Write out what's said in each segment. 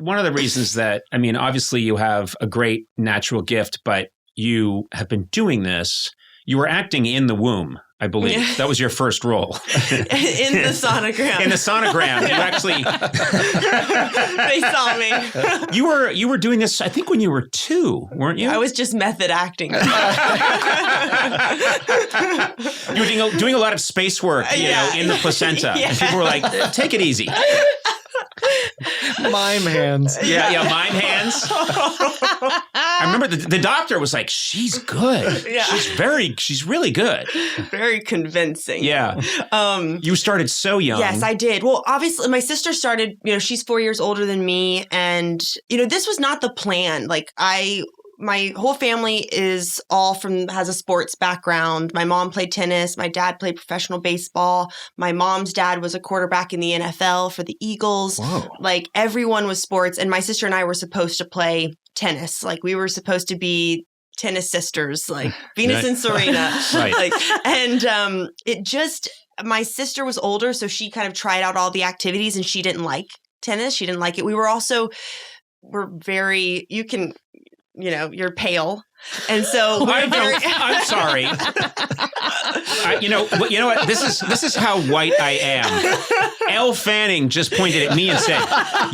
one of the reasons that, I mean, obviously you have a great natural gift, but you have been doing this. You were acting in the womb, I believe. Yeah. That was your first role. In the sonogram. In the sonogram. You actually... They saw me. You were doing this, I think, when you were 2, weren't you? I was just method acting. You were doing a lot of space work, you know, in the placenta. Yeah. And people were like, take it easy. Mime hands. Yeah, mime hands. I remember the doctor was like, she's good. Yeah. She's really good. Very convincing. Yeah. You started so young. Yes, I did. Well, obviously my sister started, she's 4 years older than me. And, this was not the plan. Like my whole family has a sports background. My mom played tennis. My dad played professional baseball. My mom's dad was a quarterback in the NFL for the Eagles. Whoa. Like everyone was sports. And my sister and I were supposed to play tennis. Like we were supposed to be tennis sisters, like Venus and Serena. Right. My sister was older, so she kind of tried out all the activities and she didn't like tennis. She didn't like it. You're pale. And so I'm sorry. You know what? This is how white I am. Elle Fanning just pointed at me and said,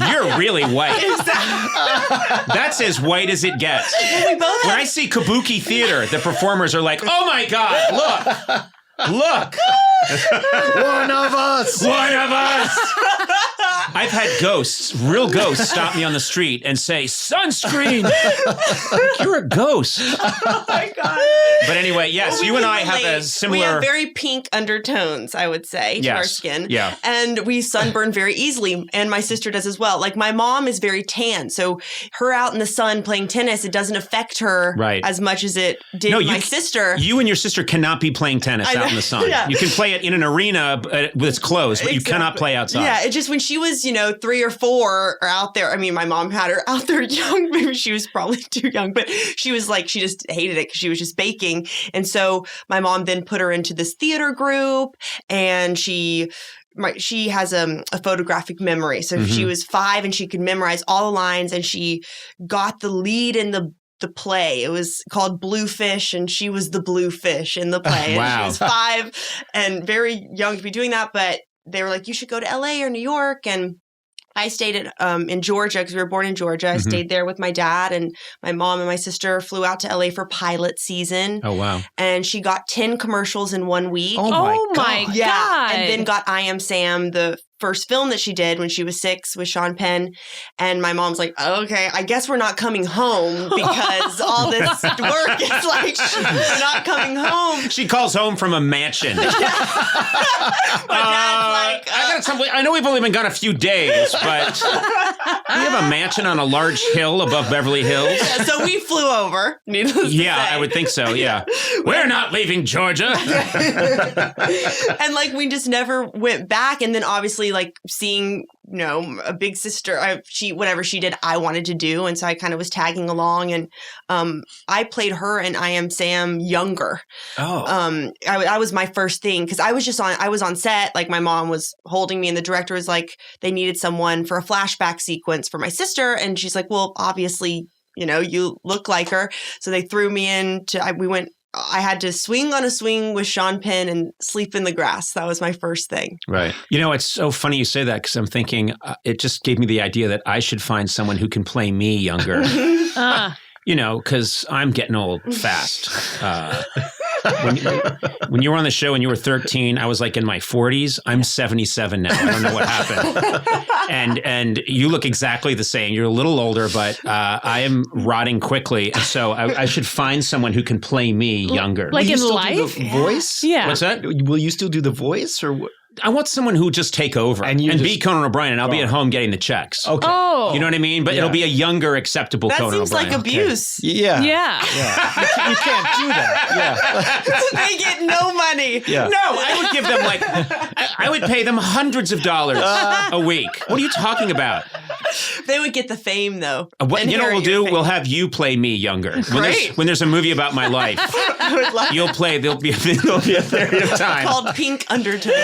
"You're really white." Exactly. That's as white as it gets. When I see Kabuki theater, the performers are like, "Oh my God, look. One of us. I've had real ghosts, stop me on the street and say, "Sunscreen." You're a ghost. Oh my God. But anyway, yes, you and I have a similar... We have very pink undertones, I would say, to our skin. Yeah. And we sunburn very easily. And my sister does as well. Like my mom is very tan. So her out in the sun playing tennis, it doesn't affect her as much as it did my sister. You and your sister cannot be playing tennis out in the sun. Yeah. You can play it in an arena with its closed, but you cannot play outside. Yeah, it just when she was, 3 or 4 or out there, I mean, my mom had her out there young. Maybe she was probably too young, but she was like, she just hated it because she was just baking. And so my mom then put her into this theater group and she has a photographic memory. So she was 5 and she could memorize all the lines and she got the lead in the play. It was called Bluefish and she was the bluefish in the play. Wow. And she was 5 and very young to be doing that. But they were like, you should go to LA or New York. And I stayed in Georgia because we were born in Georgia. I stayed there with my dad and my mom and my sister flew out to LA for pilot season. Oh, wow. And she got 10 commercials in 1 week. Oh my God. Yeah. And then got I Am Sam, the first film that she did when she was 6 with Sean Penn. And my mom's like, okay, I guess we're not coming home because all this work is like, we're not coming home. She calls home from a mansion. My dad's like, I know we've only been gone a few days, but we have a mansion on a large hill above Beverly Hills. Yeah, so we flew over, needless to say. I would think so, yeah. We're not leaving Georgia. And like, we just never went back. And then obviously like seeing, a big sister, whatever she did, I wanted to do. And so I kind of was tagging along and I played her in I Am Sam younger. Oh. That was my first thing because I was on set, like my mom was holding me and the director was like, they needed someone for a flashback sequence for my sister. And she's like, well, obviously, you look like her. So they threw me I had to swing on a swing with Sean Penn and sleep in the grass. That was my first thing. Right. It's so funny you say that because I'm thinking it just gave me the idea that I should find someone who can play me younger. Because I'm getting old fast. When you were on the show and you were 13, I was like in my 40s. I'm 77 now. I don't know what happened. And you look exactly the same. You're a little older, but I am rotting quickly. And so I should find someone who can play me younger. Like in in life? Do the voice? Yeah. What's that? Will you still do the voice or what? I want someone who just take over and be Conan O'Brien, and I'll be at home getting the checks. Okay. Oh. You know what I mean? But it'll be a younger, acceptable Conan O'Brien. That seems like abuse. Okay. Yeah. You can't do that. Yeah. They get no money. Yeah. No, I would give them I would pay them hundreds of dollars a week. What are you talking about? They would get the fame, though. What we'll do? We'll have you play me younger. When there's a movie about my life, you'll play. There'll be a period of time called Pink Undertones.